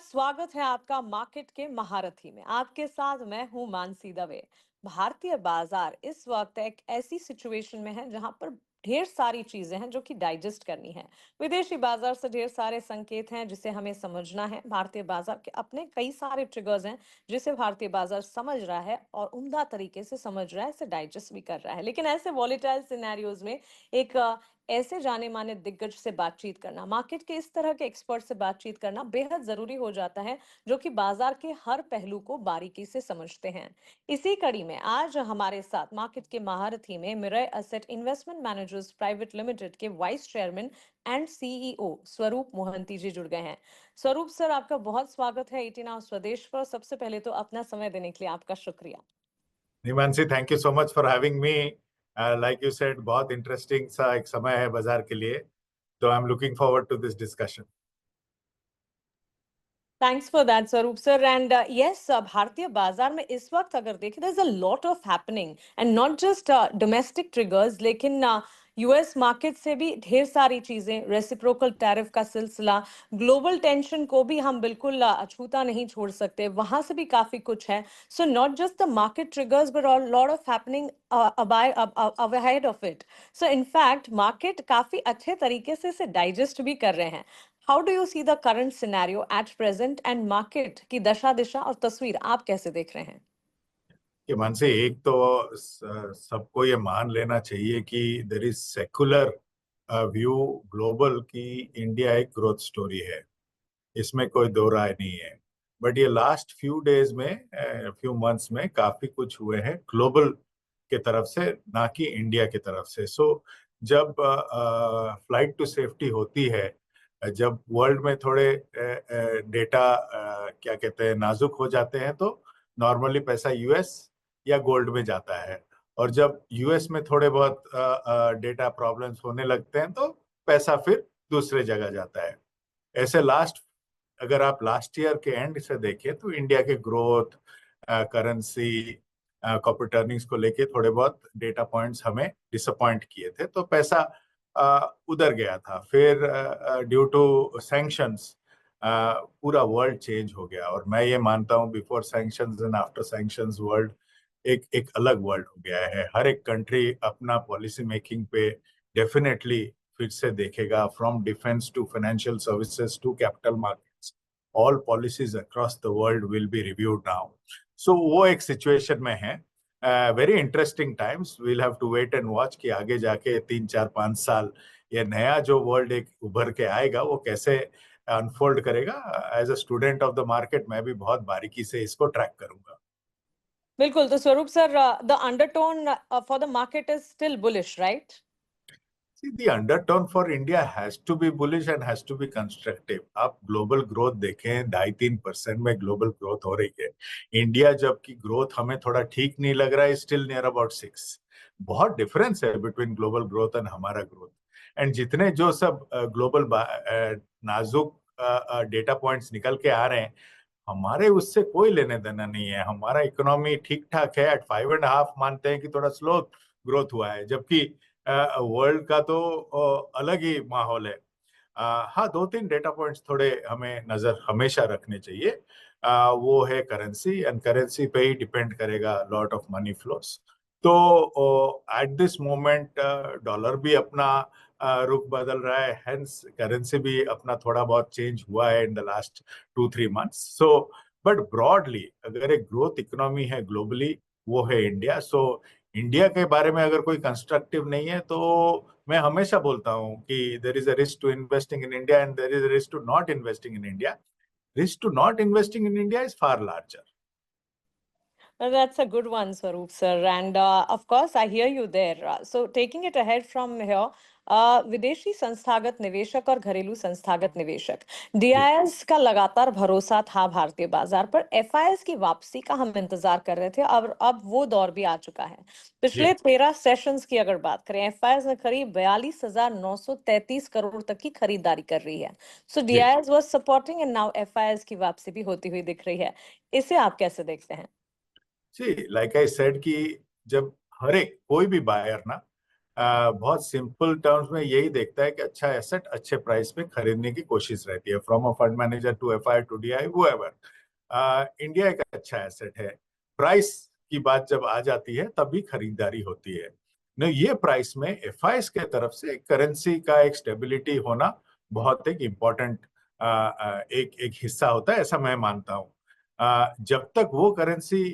स्वागत है आपका मार्केट के महारथी में। आपके साथ मैं हूं मानसी दवे। भारतीय बाजार इस वक्त एक ऐसी सिचुएशन में है जहां पर ढेर सारी चीजें हैं जो कि डाइजेस्ट करनी है। विदेशी बाजार से ढेर सारे संकेत हैं जिसे हमें समझना है। भारतीय बाजार के अपने कई सारे ट्रिगर्स हैं जिसे भारतीय बाजार समझ रहा है और उम्दा तरीके से समझ रहा है, इसे डाइजेस्ट भी कर रहा है। लेकिन ऐसे वॉलेटाइल सिनेरियोज में एक ऐसे जाने माने दिग्गज से बातचीत करना, मार्केट के इस तरह के एक्सपर्ट से बातचीत करना बेहद जरूरी हो जाता है, जो कि बाजार के हर पहलू को बारीकी से समझते हैं। इसी कड़ी में आज हमारे साथ मार्केट के महारथी में mirror asset investment managers private limited के वाइस चेयरमैन एंड सीईओ स्वरूप मोहंती जी जुड़ गए हैं। स्वरूप सर, आपका बहुत स्वागत है 18 आवर्स स्वदेश पर। सबसे पहले तो अपना समय देने के लिए आपका शुक्रिया। Nimanshi, thank you so much for having me. Like you said, बहुत इंटरेस्टिंग सा एक समय है बाजार के लिए, तो I am looking forward to this discussion. Thanks for that Swaroop sir. And yes, भारतीय बाजार में इस वक्त अगर देखें there is a lot of happening and not just domestic triggers, लेकिन यूएस मार्केट से भी ढेर सारी चीजें, रेसिप्रोकल टैरिफ का सिलसिला, ग्लोबल टेंशन को भी हम बिल्कुल अछूता नहीं छोड़ सकते, वहां से भी काफी कुछ है। So not just the market triggers but lot of happening ahead of it. So in fact market काफी अच्छे तरीके से इसे डाइजेस्ट भी कर रहे हैं। How do you see the current scenario at present and market की दशा दिशा और तस्वीर आप कैसे देख रहे हैं? कि मानसी, एक तो सबको ये मान लेना चाहिए कि there is secular view global की इंडिया एक ग्रोथ स्टोरी है, इसमें कोई दो राय नहीं है। बट ये लास्ट फ्यू डेज में, फ्यू मंथ्स में काफी कुछ हुए हैं ग्लोबल के तरफ से, ना कि इंडिया की तरफ से। सो जब फ्लाइट टू सेफ्टी होती है, जब वर्ल्ड में थोड़े डेटा क्या कहते हैं नाजुक हो जाते हैं, तो नॉर्मली पैसा यूएस या गोल्ड में जाता है। और जब यूएस में थोड़े बहुत डेटा प्रॉब्लम्स होने लगते हैं, तो पैसा फिर दूसरे जगह जाता है। ऐसे अगर आप लास्ट ईयर के एंड से देखें, तो इंडिया के ग्रोथ, करेंसी, कॉर्पोरेट अर्निंग्स को लेके थोड़े बहुत डेटा पॉइंट्स हमें डिसअपॉइंट किए थे, तो पैसा उधर गया था। फिर ड्यू टू सैंक्शंस पूरा वर्ल्ड चेंज हो गया। और मैं ये मानता हूँ, before sanctions and after sanctions world एक एक अलग वर्ल्ड हो गया है। हर एक कंट्री अपना पॉलिसी मेकिंग पे डेफिनेटली फिर से देखेगा, from defence to financial services to capital markets, all policies across the world will be reviewed now. So वो एक सिचुएशन में है। Very interesting times, we'll have to wait and watch कि आगे जाके 3 4 5 साल ये नया जो वर्ल्ड एक उभर के आएगा वो कैसे अनफोल्ड करेगा। As a student of the market मैं भी बहुत बारीकी से इसको ट्रैक करूंगा। बिल्कुल। तो स्वरूप sir, the undertone for the market is still bullish, right? See, the undertone for India has to be bullish and has to be constructive. आप ग्लोबल ग्रोथ देखें, 2.5-3% में ग्लोबल ग्रोथ हो रही है। इंडिया जबकि ग्रोथ हमें थोड़ा ठीक नहीं लग रहा है, स्टिल नियर अबाउट 6। बहुत डिफरेंस है बिटवीन ग्लोबल ग्रोथ एंड हमारा ग्रोथ। एंड जितने जो सब ग्लोबल नाजुक डेटा पॉइंट्स निकल के आ रहे हैं, हमारे उससे कोई लेने देना नहीं है। हमारा इकोनॉमी ठीक ठाक है, एट 5.5 मानते हैं कि थोड़ा स्लो ग्रोथ हुआ है, जबकि वर्ल्ड का तो अलग ही माहौल है। हाँ, 2-3 डेटा पॉइंट्स थोड़े हमें नजर हमेशा रखने चाहिए। वो है करेंसी, एंड करेंसी पे ही डिपेंड करेगा लॉट ऑफ मनी फ्लोस। तो एट दिस मोमेंट डॉलर भी अपना रुख बदल रहा है, हेंस करेंसी भी अपना थोड़ा बहुत चेंज हुआ है in the last 2-3 months. So but broadly अगर एक ग्रोथ इकोनॉमी है ग्लोबली, वो है इंडिया। सो इंडिया के बारे में अगर कोई कंस्ट्रक्टिव नहीं है, तो मैं हमेशा बोलता हूं कि there is a risk to investing in India and there is a risk to not investing in India. Risk to not investing in India is far larger. That's a good one, Swaroop sir. And of course, I hear you there. So taking it ahead from here, विदेशी संस्थागत निवेशक और घरेलू संस्थागत निवेशक, DIIs का लगातार भरोसा था भारतीय बाजार पर। एफआईएस की वापसी का हम इंतजार कर रहे थे, अब वो दौर भी आ चुका है। पिछले 13 सेशंस की अगर बात करें, एफआईएस ने करीब 42,933 करोड़ तक की खरीदारी कर रही है। So DIIs was supporting and now FIIs की वापसी भी होती हुई दिख रही है। इसे आप कैसे देखते हैं? सी, लाइक आई सेड कि जब हर एक कोई भी बायर ना बहुत सिंपल टर्म्स में यही देखता है कि अच्छा एसेट अच्छे प्राइस पे खरीदने की कोशिश रहती है, from a fund manager to FI to DI whoever. India एक अच्छा एसेट है। प्राइस की बात जब आ जाती है तभी खरीदारी होती है। न ये प्राइस में एफआईस के तरफ से करेंसी का एक स्टेबिलिटी होना बहुत एक इम्पोर्टेंट एक एक हिस्सा होता है, ऐसा मैं मानता हूँ। जब तक वो करेंसी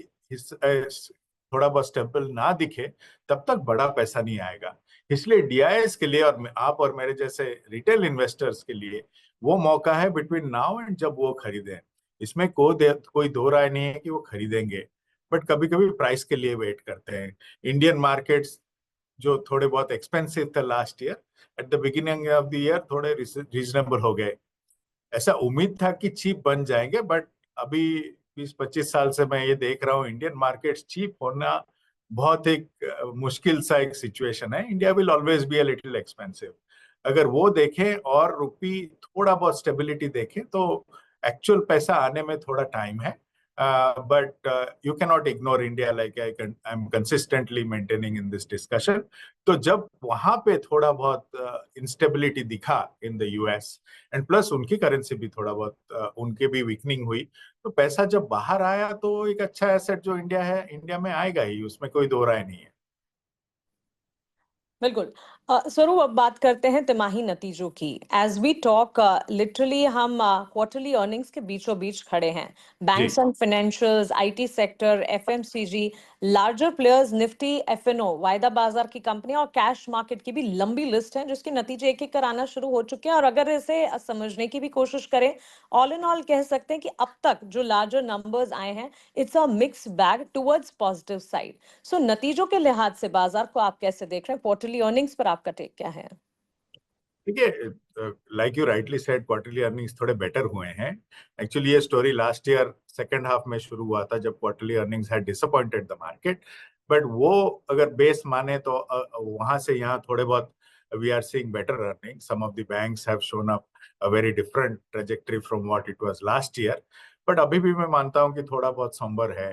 थोड़ा बहुत स्टेबल ना दिखे तब तक बड़ा पैसा नहीं आएगा। इसलिए डीआईएस के लिए और आप और मेरे जैसे रिटेल इन्वेस्टर्स के लिए वो मौका है बिटवीन नाउ एंड जब वो खरीदें। इसमें कोई दो राय नहीं है कि वो खरीदेंगे, बट कभी कभी प्राइस के लिए वेट करते हैं। इंडियन मार्केट्स जो थोड़े बहुत एक्सपेंसिव थे last year, at the beginning of the year थोड़े रीजनेबल हो गए। ऐसा उम्मीद था कि चीप बन जाएंगे, बट अभी 20-25 साल से मैं ये देख रहा हूँ इंडियन मार्केट्स चीप होना बहुत एक मुश्किल सा एक सिचुएशन है। India will always be a little expensive. अगर वो देखें और रुपी थोड़ा बहुत स्टेबिलिटी देखें तो एक्चुअल पैसा आने में थोड़ा टाइम है। But you can not ignore India, like I am consistently maintaining in this discussion. तो जब वहां पे थोड़ा बहुत इंस्टेबिलिटी दिखा in the US and plus उनकी करेंसी भी थोड़ा बहुत उनके भी वीकनिंग हुई, तो पैसा जब बाहर आया तो एक अच्छा एसेट जो इंडिया है, इंडिया में आएगा ही, उसमें कोई दो राय नहीं है। बिल्कुल। स्वरूप, अब बात करते हैं तिमाही नतीजों की। एज वी टॉक, लिटरली हम क्वार्टरली अर्निंग्स के बीचों बीच खड़े हैं। जी। Banks and financials, IT sector, FMCG, larger players, Nifty, F&O, वायदा बाजार की कंपनियां और कैश मार्केट की भी लंबी लिस्ट है जिसके नतीजे एक एक कर आना शुरू हो चुके हैं। और अगर इसे समझने की भी कोशिश करें, ऑल इन ऑल कह सकते हैं कि अब तक जो लार्जर नंबर्स आए हैं, it's a mix bag towards positive side. So नतीजों के लिहाज से बाजार को आप कैसे देख रहे हैं? क्वार्टरली अर्निंग्स पर आपका टेक क्या है? देखिए, like you rightly said, quarterly earnings थोड़े बेटर हुए हैं। एक्चुअली ये story last year second half में शुरू हुआ था जब quarterly earnings had disappointed the market. But वो अगर बेस माने तो वहां से यहाँ थोड़े बहुत we are seeing better earning. Some of the banks have shown up a very different trajectory from what it was last year. But अभी भी मैं मानता हूँ कि थोड़ा बहुत समबर है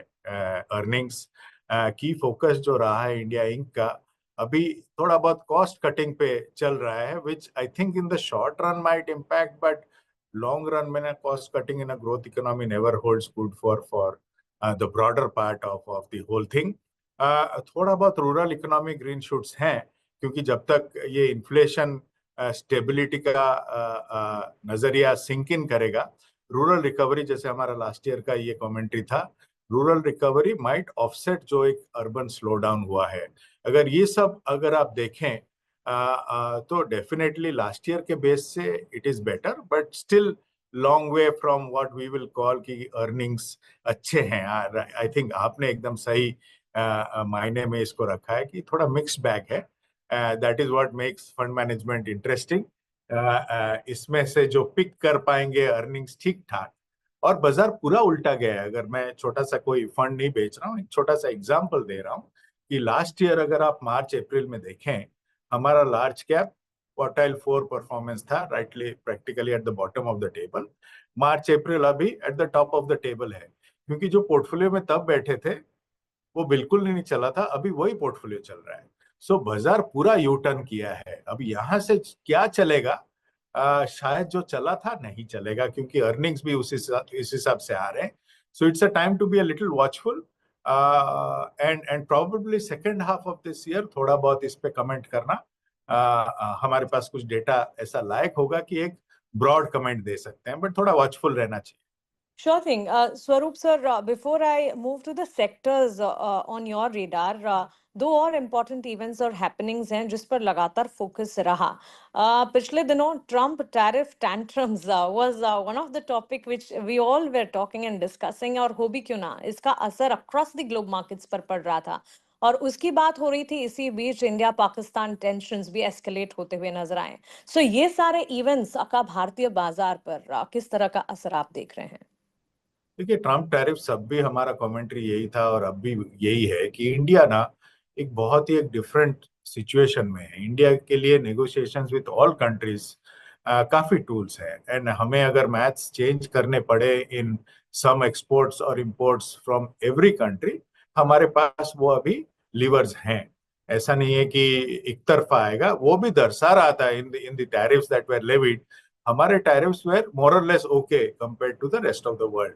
अर्निंग्स। की फोकस जो रहा है इंडिया इंक का अभी थोड़ा बहुत कॉस्ट कटिंग पे चल रहा है, which I think in the short run might impact, but long run में cost cutting in a growth economy never holds good for the broader part of the whole thing. थोड़ा बहुत rural economy green shoots हैं, क्योंकि जब तक ये inflation stability का नजरिया सिंक इन करेगा, रूरल रिकवरी जैसे हमारा लास्ट ईयर का ये कमेंट्री था, रूरल रिकवरी माइट ऑफसेट जो एक अर्बन स्लो डाउन हुआ है। अगर ये सब अगर आप देखें तो डेफिनेटली लास्ट ईयर के बेस से it is better, but still long way from what we will call की अर्निंग्स अच्छे हैं। आई थिंक आपने एकदम सही मायने में इसको रखा है कि थोड़ा मिक्स बैग है। That is what makes fund management interesting. इसमें से जो पिक कर पाएंगे अर्निंग्स ठीक ठाक, और बाजार पूरा उल्टा गया है। अगर मैं छोटा सा कोई फंड नहीं बेच रहा हूँ, एक छोटा सा एग्जांपल दे रहा हूँ कि लास्ट ईयर अगर आप मार्च अप्रैल में देखें, हमारा लार्ज कैप क्वार्टाइल 4 परफॉर्मेंस था, rightly practically at the bottom of the table. March April अभी at the top of the table है, क्योंकि जो पोर्टफोलियो में तब बैठे थे वो बिल्कुल नहीं चला था, अभी वही पोर्टफोलियो चल रहा है। सो बाजार पूरा यू टर्न किया है। अब यहां से क्या चलेगा? शायद जो चला था नहीं चलेगा, क्योंकि अर्निंग्स भी इस हिसाब से आ रहे हैं। So it's a time to be a little watchful and probably second half of this year थोड़ा बहुत इस पे कमेंट करना। हमारे पास कुछ डेटा ऐसा लायक होगा कि एक ब्रॉड कमेंट दे सकते हैं, बट थोड़ा वॉचफुल रहना चाहिए। Sure thing. Swaroop sir, before I move to the sectors on your radar, दो और इम्पोर्टेंट इवेंट्स और हैपनिंग्स हैं जिस पर लगातार फोकस रहा। पिछले दिनों Trump tariff tantrums was one of the topic which we all were talking and discussing, और हो भी क्यों ना, इसका असर अक्रॉस द ग्लोब मार्केट्स पर पड़ रहा था। और उसकी बात हो रही थी, इसी बीच इंडिया पाकिस्तान टेंशंस भी एस्केलेट होते हुए नजर आए। सो ये सारे इवेंट्स का भारतीय बाजार पर किस तरह का असर आप देख रहे हैं? देखिए, ट्रम्प टैरिफ सब भी हमारा कमेंट्री यही था और अब भी यही है कि इंडिया ना एक बहुत ही एक डिफरेंट सिचुएशन में है। इंडिया के लिए नेगोशिएशंस विद ऑल कंट्रीज काफी टूल्स है, एंड हमें अगर मैथ्स चेंज करने पड़े इन सम एक्सपोर्ट्स और इंपोर्ट्स फ्रॉम एवरी कंट्री, हमारे पास वो अभी लीवर्स हैं। ऐसा नहीं है कि एक तरफा आएगा, वो भी दर्शा रहा था in the tariffs that were levied. हमारे टैरिफ्स वेर मोर और less okay compared to the rest of the world.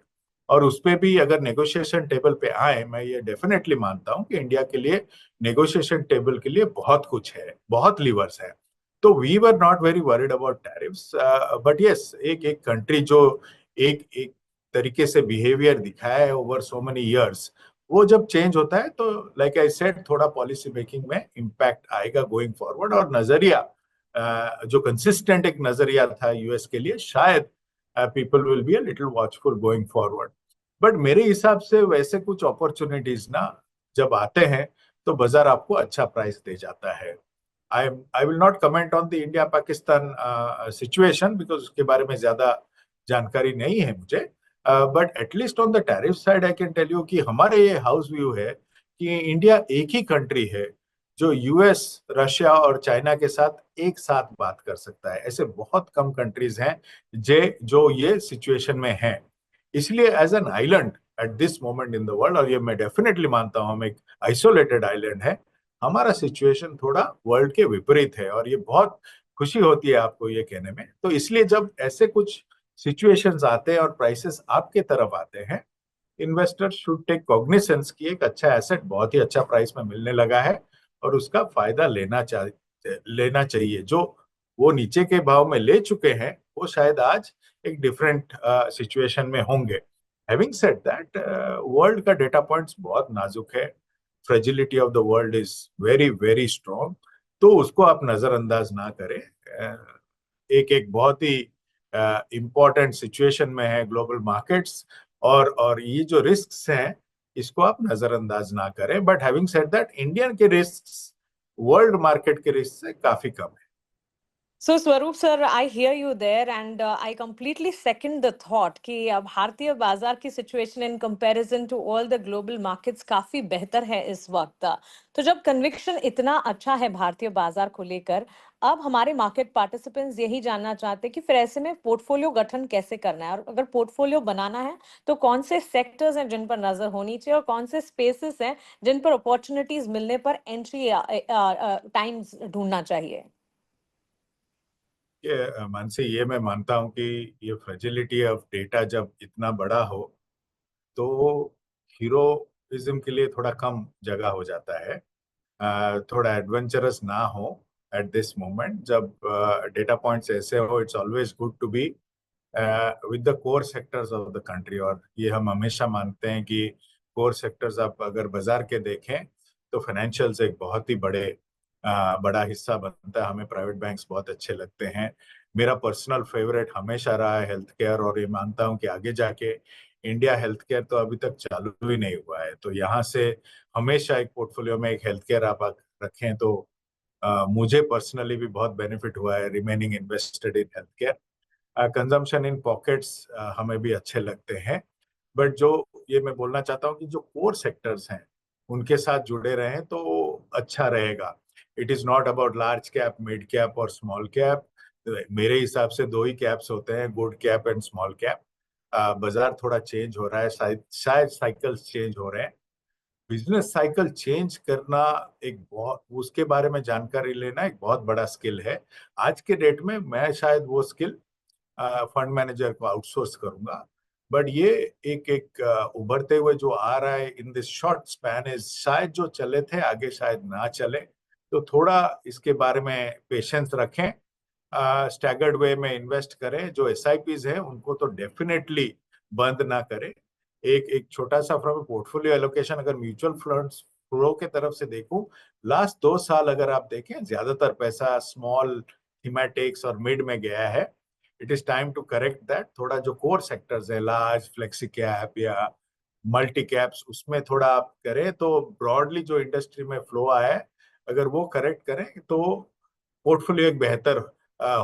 और उस पे भी अगर नेगोशिएशन टेबल पे आए, मैं ये डेफिनेटली मानता हूं कि इंडिया के लिए नेगोशिएशन टेबल के लिए बहुत कुछ है, बहुत लीवर्स है। तो we were not very worried about tariffs, but yes, एक एक कंट्री जो एक एक तरीके से बिहेवियर दिखाया है ओवर सो मेनी इयर्स, वो जब चेंज होता है तो लाइक आई सेड थोड़ा पॉलिसी मेकिंग में इम्पैक्ट आएगा गोइंग फॉरवर्ड। और नजरिया जो कंसिस्टेंट एक नजरिया था यूएस के लिए, शायद people will be a little watchful going forward. But मेरे हिसाब से वैसे कुछ अपॉर्चुनिटीज ना जब आते हैं तो बाजार आपको अच्छा प्राइस दे जाता है। I will not comment on the India Pakistan situation because उसके बारे में ज्यादा जानकारी नहीं है मुझे। But at least on the tariff side I can tell you कि हमारे ये हाउस व्यू है कि इंडिया एक ही कंट्री है जो यूएस, रशिया और चाइना के साथ एक साथ बात कर सकता है। ऐसे बहुत कम कंट्रीज हैं जे जो ये सिचुएशन में हैं। इसलिए as an island at this moment in the world, और ये मैं डेफिनेटली मानता हूं हम एक आइसोलेटेड आइलैंड है, हमारा सिचुएशन थोड़ा वर्ल्ड के विपरीत है। और ये बहुत खुशी होती है आपको ये कहने में। तो इसलिए जब ऐसे कुछ सिचुएशंस आते हैं और प्राइसेस आपके तरफ आते हैं, इन्वेस्टर शुड टेक कॉग्निसेंस कि एक अच्छा एसेट बहुत ही अच्छा प्राइस में मिलने लगा है और उसका फायदा लेना चाहिए। जो वो नीचे के भाव में ले चुके हैं वो शायद आज एक डिफरेंट सिचुएशन में होंगे। हैविंग सेड दैट, वर्ल्ड का डेटा पॉइंट्स बहुत नाजुक है, fragility of the world is very very strong. तो उसको आप नजरअंदाज ना करें। एक एक बहुत ही इम्पोर्टेंट सिचुएशन में है ग्लोबल मार्केट्स, और ये जो रिस्क्स हैं इसको आप नजरअंदाज ना करें। But having said that, Indian के रिस्क्स वर्ल्ड मार्केट के रिस्क से काफी कम है। So, Swaroop sir, I hear you there, and I completely second the thought कि भारतीय बाजार की situation in comparison to all the global markets काफी बेहतर है इस वक्त। तो जब conviction इतना अच्छा है भारतीय बाजार को लेकर, अब हमारे मार्केट पार्टिसिपेंट्स यही जानना चाहते हैं कि फिर ऐसे में पोर्टफोलियो गठन कैसे करना है, और अगर पोर्टफोलियो बनाना है तो कौन से सेक्टर्स हैं जिन पर नजर होनी चाहिए, और कौन से स्पेसेस हैं जिन पर अपॉर्चुनिटीज मिलने पर एंट्री टाइम्स ढूंढना चाहिए। ये मानसी, ये मैं मानता हूं कि ये फ्रेजिलिटी ऑफ डेटा जब इतना बड़ा हो तो हीरोइज्म के लिए थोड़ा कम जगह हो जाता है। थोड़ा एडवेंचरस ना हो एट दिस मोमेंट। जब डेटा पॉइंट्स ऐसे हो, it's always good to be with the core sectors of the country. और ये हम हमेशा मानते हैं कि कोर सेक्टर्स आप अगर बाजार के देखें तो फाइनेंशियल्स एक बहुत ही बड़ा हिस्सा बनता है। हमें प्राइवेट बैंक्स बहुत अच्छे लगते हैं। मेरा पर्सनल फेवरेट हमेशा रहा है हेल्थ केयर, और ये मानता हूं कि आगे जाके इंडिया हेल्थ केयर तो अभी तक चालू ही नहीं हुआ है, तो यहाँ से हमेशा एक पोर्टफोलियो में एक हेल्थ केयर आप रखें तो मुझे पर्सनली भी बहुत बेनिफिट हुआ है remaining invested in health care. Consumption in pockets हमें भी अच्छे लगते हैं। बट जो ये मैं बोलना चाहता हूँ कि जो कोर सेक्टर्स हैं उनके साथ जुड़े रहें तो अच्छा रहेगा। It is not about large cap, mid cap और स्मॉल कैप। मेरे हिसाब से दो ही कैप्स होते हैं, good cap and small cap. बाजार थोड़ा चेंज हो रहा है, शायद शायद साइकिल्स चेंज हो रहे हैं। बिजनेस साइकिल चेंज करना एक बहुत, उसके बारे में जानकारी लेना एक बहुत बड़ा स्किल है। आज के डेट में मैं शायद वो स्किल फंड मैनेजर को आउटसोर्स करूंगा। बट ये एक एक उभरते हुए जो आ रहा है in this short span is, शायद जो चले थे आगे शायद ना चले। तो थोड़ा इसके बारे में पेशेंस रखें, स्टैगर्ड वे में इन्वेस्ट करें। जो एसआईपीज है उनको तो डेफिनेटली बंद ना करें। एक एक छोटा सा फ्रॉम पोर्टफोलियो एलोकेशन अगर म्यूचुअल फंड्स फ्लो के तरफ से देखूं, लास्ट 2 साल अगर आप देखें ज्यादातर पैसा स्मॉल थीमेटिक्स और मिड में गया है। It is time to correct that. थोड़ा जो कोर सेक्टर्स है, लार्ज फ्लेक्सी कैप या मल्टी कैप्स, उसमें थोड़ा आप करें तो ब्रॉडली जो इंडस्ट्री में फ्लो आया है अगर वो करेक्ट करें तो पोर्टफोलियो एक बेहतर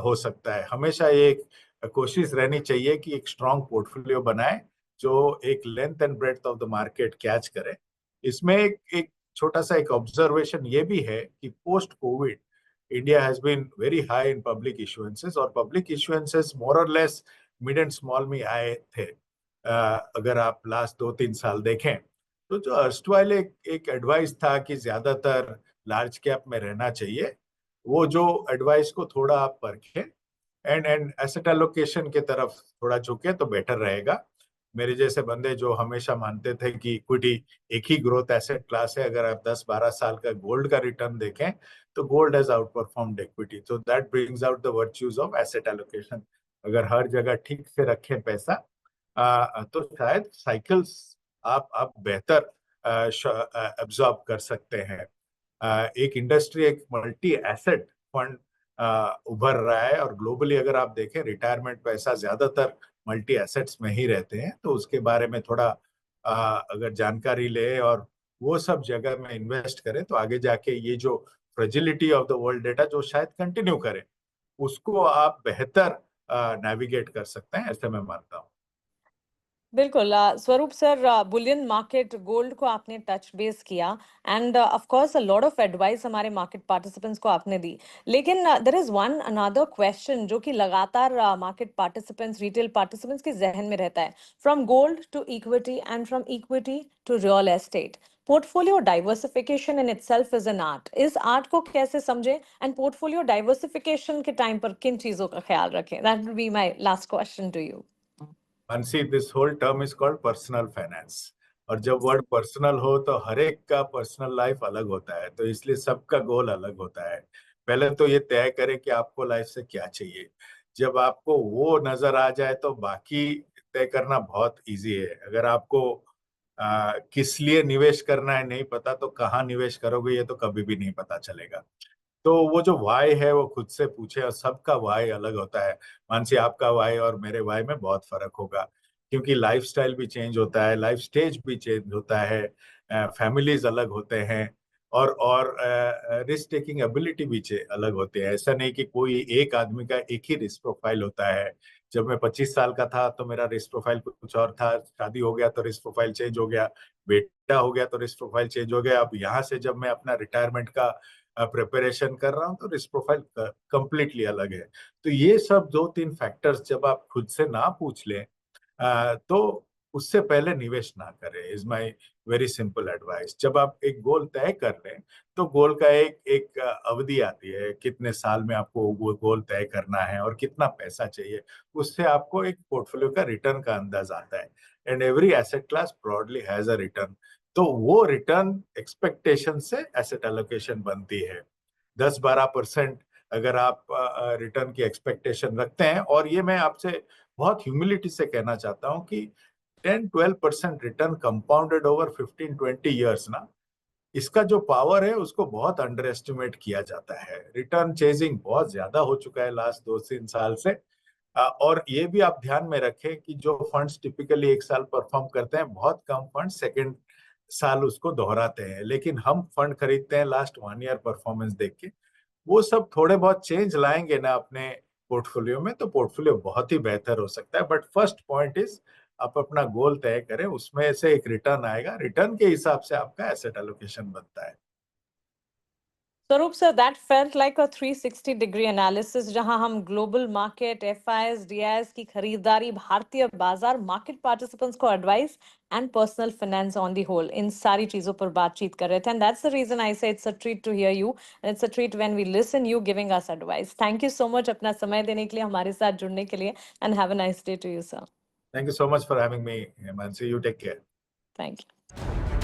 हो सकता है। हमेशा ये एक कोशिश रहनी चाहिए कि एक स्ट्रांग पोर्टफोलियो बनाए जो एक length and breadth of the market catch करे। इसमें एक छोटा सा एक ऑब्जर्वेशन ये भी है कि post covid India has been very high in public issuances, और पब्लिक इशुएंसेस मोर और लेस मिड एंड स्मॉल में आए थे। अगर आप लास्ट 2-3 साल देखें तो जो अर्स्टवाइल एक एडवाइस था कि ज्यादातर लार्ज कैप में रहना चाहिए, वो जो एडवाइस को थोड़ा आप परखें एंड एसेट एलोकेशन के तरफ थोड़ा झुके तो बेटर रहेगा। मेरे जैसे बंदे जो हमेशा मानते थे कि इक्विटी एक ही ग्रोथ एसेट क्लास है, अगर आप 10-12 साल का गोल्ड का रिटर्न देखें तो gold has outperformed equity, तो that brings out the virtues of asset allocation. अगर हर जगह ठीक से रखें पैसा, तो शायद साइकिल्स आप बेहतर एब्जॉर्ब कर सकते हैं। एक इंडस्ट्री, एक मल्टी एसेट फंड उभर रहा है, और ग्लोबली अगर आप देखें रिटायरमेंट पैसा ज्यादातर मल्टी एसेट्स में ही रहते हैं, तो उसके बारे में थोड़ा अगर जानकारी ले और वो सब जगह में इन्वेस्ट करें तो आगे जाके ये जो fragility of the world data जो शायद कंटिन्यू करे, उसको आप बेहतर नेविगेट कर सकते हैं, ऐसे मैं मानता हूँ। बिल्कुल स्वरूप सर, बुलियन मार्केट गोल्ड को आपने टच बेस किया and of course a lot of advice हमारे मार्केट पार्टिसिपेंट्स को आपने दी, लेकिन there is one another question जो कि लगातार मार्केट पार्टिसिपेंट्स, रिटेल पार्टिसिपेंट्स के जहन में रहता है, from gold to equity and from equity to real estate, portfolio diversification in itself is an art. इस आर्ट को कैसे समझे एंड पोर्टफोलियो डाइवर्सिफिकेशन के टाइम पर किन चीजों का ख्याल रखें? That will be my last question to you. Mansi, this whole term is called personal finance, और जब वर्ड पर्सनल हो तो हर एक का पर्सनल लाइफ अलग होता है, तो इसलिए सबका गोल अलग होता है। पहले तो ये तय करें कि आपको लाइफ से क्या चाहिए। जब आपको वो नजर आ जाए तो बाकी तय करना बहुत इजी है। अगर आपको किस लिए निवेश करना है नहीं पता, तो कहाँ निवेश करोगे ये तो कभी भी नहीं पता चलेगा। तो वो जो वाई है वो खुद से पूछे, और सबका वाई अलग होता है। मानसी, आपका वाई और मेरे वाई में बहुत फर्क होगा, क्योंकि लाइफस्टाइल भी चेंज होता है, लाइफ स्टेज भी चेंज होता है, फैमिलीज अलग होते हैं, और रिस्क टेकिंग एबिलिटी भी अलग होती है। ऐसा नहीं कि कोई एक आदमी का एक ही रिस्क प्रोफाइल होता है। जब मैं 25 साल का था तो मेरा रिस्क प्रोफाइल कुछ और था, शादी हो गया तो रिस्क प्रोफाइल चेंज हो गया, बेटा हो गया तो रिस्क प्रोफाइल चेंज हो गया। अब यहाँ से जब मैं अपना रिटायरमेंट का प्रिपरेशन कर रहा हूँ तो रिस्क प्रोफाइल कंप्लीटली अलग है। तो ये सब 2-3 फैक्टर्स जब आप खुद से ना पूछ लें, तो उससे पहले निवेश ना करें, is my very simple advice. जब आप एक गोल तय कर लें तो गोल का एक एक अवधि आती है, कितने साल में आपको वो गोल तय करना है और कितना पैसा चाहिए, उससे आपको एक पोर्टफोलियो का रिटर्न का अंदाज आता है। And every asset class broadly has a return, तो वो रिटर्न एक्सपेक्टेशन से एसेट एलोकेशन बनती है। 10-12% अगर आप रिटर्न की एक्सपेक्टेशन रखते हैं, और ये मैं आपसे बहुत ह्यूमिलिटी से कहना चाहता हूं कि 10-12% रिटर्न कंपाउंडेड ओवर 15-20 ईयर्स ना, इसका जो पावर है उसको बहुत अंडर एस्टिमेट किया जाता है। रिटर्न चेजिंग बहुत ज्यादा हो चुका है लास्ट 2-3 साल से। और ये भी आप ध्यान में रखें कि जो फंड्स टिपिकली एक साल परफॉर्म करते हैं, बहुत कम फंड सेकेंड साल उसको दोहराते हैं, लेकिन हम फंड खरीदते हैं लास्ट 1 ईयर परफॉर्मेंस देख के। वो सब थोड़े बहुत चेंज लाएंगे ना अपने पोर्टफोलियो में, तो पोर्टफोलियो बहुत ही बेहतर हो सकता है। बट फर्स्ट पॉइंट इज, आप अपना गोल तय करें, उसमें से एक रिटर्न आएगा, रिटर्न के हिसाब से आपका एसेट एलोकेशन बनता है। स्वरूप sir, that felt like a 360 degree analysis, जहां हम ग्लोबल मार्केट, एफआईएस, डीआईएस की खरीदारी, भारतीय बाजार, मार्केट पार्टिसिपेंट्स को advice and personal finance on the whole, इन सारी चीजों पर बातचीत कर रहे थे। And that's the reason I say it's a treat to hear you and it's a treat when we listen you giving us advice. Thank you so much अपना समय देने के लिए, हमारे साथ जुड़ने के लिए, and have a nice day to you sir. Thank you so much for having me, Mansi. You take care. Thank you.